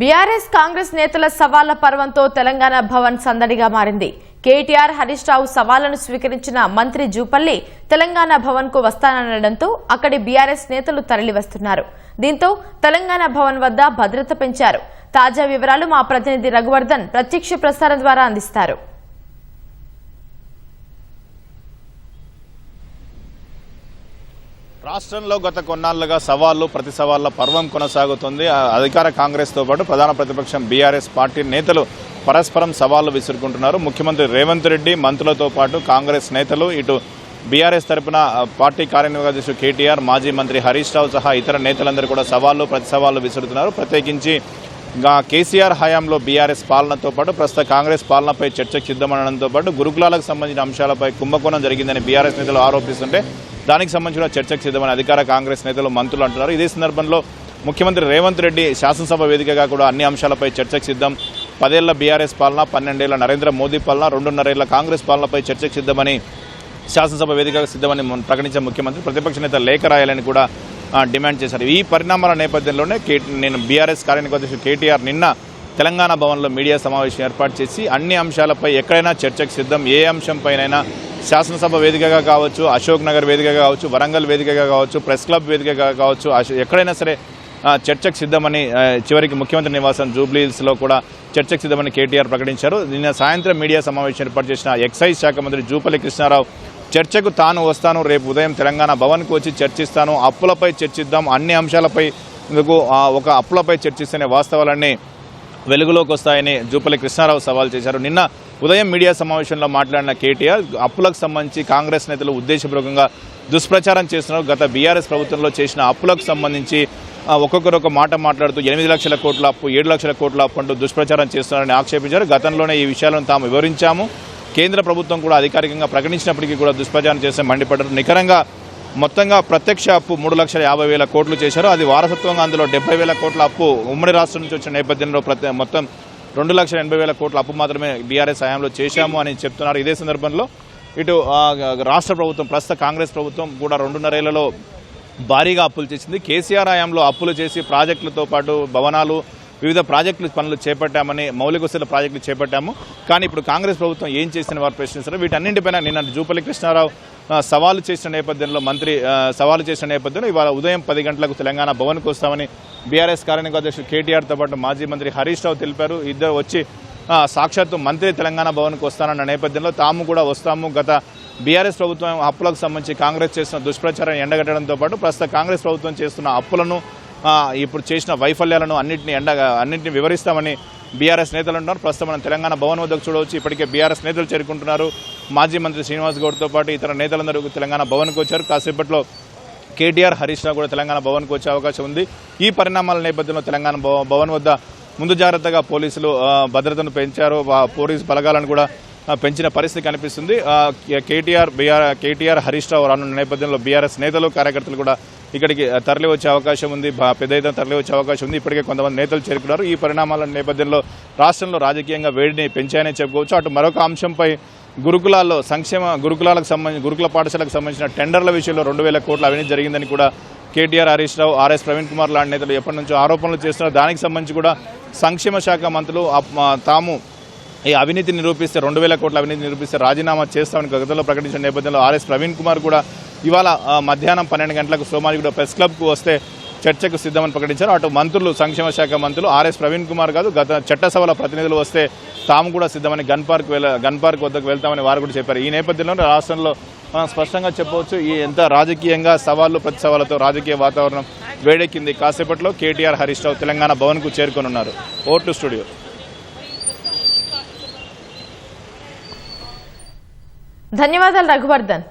BRS Congress నేతల సవాళ్ల పర్వంతో తెలంగాణ భవన్ సందడిగా మారింది. కేటీఆర్ హరీష్ రావు సవాళ్లను స్వీకరించిన మంత్రి జూపల్లి తెలంగాణ భవన్ కు వస్తాననడంతో అక్కడి బీఆర్ఎస్ నేతలు తరలివస్తున్నారు. దీంతో తెలంగాణ భవన్ వద్ద భద్రత పెంచారు. తాజా వివరాలు మా ప్రతినిధి రఘువర్ధన్ ప్రత్యక్ష ప్రసారం ద్వారా అందిస్తారు. రాష్ట్రంలో గత కొన్నాళ్లుగా సవాళ్లు ప్రతి సవాళ్ల పర్వం కొనసాగుతుంది. అధికార కాంగ్రెస్ తో పాటు ప్రధాన ప్రతిపక్షం బీఆర్ఎస్ పార్టీ నేతలు పరస్పరం సవాళ్లు విసురుకుంటున్నారు. ముఖ్యమంత్రి రేవంత్ రెడ్డి, మంత్రులతో పాటు కాంగ్రెస్ నేతలు, ఇటు బీఆర్ఎస్ తరపున పార్టీ కార్యనిర్వాహక అధ్యక్షుడు కేటీఆర్, మాజీ మంత్రి హరీష్ రావు సహా ఇతర నేతలందరూ కూడా ప్రతి సవాళ్లు విసురుతున్నారు. ప్రత్యేకించి కేసీఆర్ హయాంలో బీఆర్ఎస్ పాలనతో పాటు ప్రస్తుత కాంగ్రెస్ పాలనపై చర్చకు సిద్ధమనడంతో పాటు గురుకులాలకు సంబంధించిన అంశాలపై కుంభకోణం జరిగిందని బీఆర్ఎస్ నేతలు ఆరోపిస్తుంటే దానికి సంబంధించిన చర్చకు సిద్ధమని అధికార కాంగ్రెస్ నేతలు, మంత్రులు అంటున్నారు. ఇదే సందర్భంలో ముఖ్యమంత్రి రేవంత్ రెడ్డి శాసనసభ వేదికగా కూడా అన్ని అంశాలపై చర్చకు సిద్ధం. 10 ఏళ్ల బీఆర్ఎస్ పాలన, 12 ఏళ్ల నరేంద్ర మోదీ పాలన, 2.5 ఏళ్ల కాంగ్రెస్ పాలనపై చర్చకు సిద్ధమని శాసనసభ వేదికగా సిద్ధమని ప్రకటించిన ముఖ్యమంత్రి ప్రతిపక్ష నేత లేఖ రాయాలని కూడా డిమాండ్ చేశారు. ఈ పరిణామాల నేపథ్యంలోనే నేను బీఆర్ఎస్ కార్యనిర్వాహక అధ్యక్షుడు కేటీఆర్ నిన్న తెలంగాణ భవన్లో మీడియా సమావేశం ఏర్పాటు చేసి అన్ని అంశాలపై ఎక్కడైనా చర్చకు సిద్ధం, ఏ అంశంపైనైనా శాసనసభ వేదికగా కావచ్చు, అశోక్ నగర్ వేదికగా కావచ్చు, వరంగల్ వేదికగా కావచ్చు, ప్రెస్ క్లబ్ వేదికగా కావచ్చు, ఎక్కడైనా సరే చర్చకు సిద్ధమని చివరికి ముఖ్యమంత్రి నివాసం జూబ్లీహిల్స్లో కూడా చర్చకు సిద్ధమని కేటీఆర్ ప్రకటించారు. నిన్న సాయంత్రం మీడియా సమావేశం ఏర్పాటు చేసిన ఎక్సైజ్ శాఖ మంత్రి జూపల్లి కృష్ణారావు చర్చకు తాను వస్తాను, రేపు ఉదయం తెలంగాణ భవన్కు వచ్చి చర్చిస్తాను, అప్పులపై చర్చిద్దాం, అన్ని అంశాలపై ఒక అప్పులపై చర్చిస్తేనే వాస్తవాలన్నీ వెలుగులోకి వస్తాయని జూపల్లి కృష్ణారావు సవాల్ చేశారు. నిన్న ఉదయం మీడియా సమావేశంలో మాట్లాడిన కేటీఆర్ అప్పులకు సంబంధించి కాంగ్రెస్ నేతలు ఉద్దేశపూర్వకంగా దుష్ప్రచారం చేస్తున్నారు. గత బీఆర్ఎస్ ప్రభుత్వంలో చేసిన అప్పులకు సంబంధించి ఒక్కొక్కరు ఒక మాట మాట్లాడుతూ 8 లక్షల కోట్ల అప్పు, 7 లక్షల కోట్ల అప్పు అంటూ దుష్ప్రచారం చేస్తున్నారని ఆక్షేపించారు. గతంలోనే ఈ విషయాలను తాము వివరించాము, కేంద్ర ప్రభుత్వం కూడా అధికారికంగా ప్రకటించినప్పటికీ కూడా దుష్ప్రచారం చేస్తే మండిపడ్డారు. నికరంగా మొత్తంగా ప్రత్యక్ష అప్పు 3,50,000 కోట్లు చేశారు. అది వారసత్వంగా అందులో 70,000 కోట్ల అప్పు ఉమ్మడి రాష్ట్రం నుంచి వచ్చిన నేపథ్యంలో మొత్తం 2,80,000 కోట్ల అప్పు మాత్రమే బీఆర్ఎస్ హయాంలో చేశాము అని చెప్తున్నారు. ఇదే సందర్భంలో ఇటు రాష్ట్ర ప్రభుత్వం, ప్రస్తుత కాంగ్రెస్ ప్రభుత్వం కూడా 2.5 ఏళ్లలో భారీగా అప్పులు చేసింది. కేసీఆర్ హయాంలో అప్పులు చేసి ప్రాజెక్టులతో పాటు భవనాలు, వివిధ ప్రాజెక్టుల పనులు చేపట్టామని, మౌలిక వసతుల ప్రాజెక్టులు చేపట్టాము. కానీ ఇప్పుడు కాంగ్రెస్ ప్రభుత్వం ఏం చేసిన వారు ప్రశ్నిస్తారు. వీటన్నింటిపైన నిన్న జూపల్లి కృష్ణారావు సవాలు చేసిన నేపథ్యంలో, మంత్రి సవాలు చేసిన నేపథ్యంలో ఇవాళ ఉదయం 10 గంటలకు తెలంగాణ భవన్కు వస్తామని బీఆర్ఎస్ కార్యనిర్వాహక అధ్యక్షుడు కేటీఆర్తో పాటు మాజీ మంత్రి హరీష్ రావు తెలిపారు. ఇద్దరు వచ్చి సాక్షాత్తు మంత్రి తెలంగాణ భవన్కు వస్తానన్న నేపథ్యంలో తాము కూడా వస్తాము, గత బీఆర్ఎస్ ప్రభుత్వం అప్పులకు సంబంధించి కాంగ్రెస్ చేస్తున్న దుష్ప్రచారం ఎండగట్టడంతో పాటు ప్రస్తుత కాంగ్రెస్ ప్రభుత్వం చేస్తున్న అప్పులను, ఇప్పుడు చేసిన వైఫల్యాలను అన్నింటినీ వివరిస్తామని బీఆర్ఎస్ నేతలు అంటున్నారు. ప్రస్తుతం మనం తెలంగాణ భవన్ వద్దకు చూడవచ్చు. ఇప్పటికే బీఆర్ఎస్ నేతలు చేరుకుంటున్నారు. మాజీ మంత్రి శ్రీనివాస్ గౌడ్తో పాటు ఇతర నేతలందరూ తెలంగాణ భవన్కు వచ్చారు. కాసేపట్లో కేటీఆర్, హరీష్ రావు కూడా తెలంగాణ భవన్కు వచ్చే అవకాశం ఉంది. ఈ పరిణామాల నేపథ్యంలో తెలంగాణ భవన్ వద్ద ముందు జాగ్రత్తగా పోలీసులు భద్రతను పెంచారు. పోలీసు బలగాలను కూడా పెంచిన పరిస్థితి కనిపిస్తుంది. కేటీఆర్, హరీష్ రావు రానున్న నేపథ్యంలో బీఆర్ఎస్ నేతలు, కార్యకర్తలు కూడా ఇక్కడికి తరలి వచ్చే అవకాశం ఉంది, పెద్ద ఎత్తున తరలి వచ్చే అవకాశం ఉంది. ఇప్పటికే కొంతమంది నేతలు చేరుకున్నారు. ఈ పరిణామాల నేపథ్యంలో రాష్ట్రంలో రాజకీయంగా వేడిని పెంచాయని చెప్పుకోవచ్చు. అటు మరొక అంశంపై గురుకులాల్లో గురుకుల పాఠశాలకు సంబంధించిన టెండర్ల విషయంలో 2,000 కోట్ల అవినీతి జరిగిందని కూడా కేటీఆర్, హరీష్ రావు, ఆర్ఎస్ ప్రవీణ్ కుమార్ లాంటి నేతలు ఎప్పటి నుంచో ఆరోపణలు చేస్తున్నారు. దానికి సంబంధించి కూడా సంక్షేమ శాఖ మంత్రులు తాము ఈ అవినీతి నిరూపిస్తే, 2,000 కోట్ల అవినీతి నిరూపిస్తే రాజీనామా చేస్తామని గతంలో ప్రకటించిన నేపథ్యంలో ఆర్ఎస్ ప్రవీణ్ కుమార్ కూడా ఇవాళ మధ్యాహ్నం 12 గంటలకు సోమాజిగూడ ప్రెస్ క్లబ్కు వస్తే చర్చకు సిద్ధమని ప్రకటించారు. అటు మంత్రులు, సంక్షేమ శాఖ మంత్రులు ఆర్ఎస్ ప్రవీణ్ కుమార్ కాదు, గత చట్టసభల ప్రతినిధులు వస్తే తాము కూడా సిద్ధమని గన్ పార్క్ వద్దకు వెళ్తామని వారు కూడా చెప్పారు. ఈ నేపథ్యంలో రాష్ట్రంలో మనం స్పష్టంగా చెప్పవచ్చు, ఈ ఎంత రాజకీయంగా సవాళ్లు ప్రతి సవాళ్లతో రాజకీయ వాతావరణం వేడెక్కింది. కాసేపట్లో కేటీఆర్, హరీష్ రావు తెలంగాణ భవన్కు చేరుకొనున్నారు. Over to studio. ధన్యవాదాలు రఘువర్ధన్.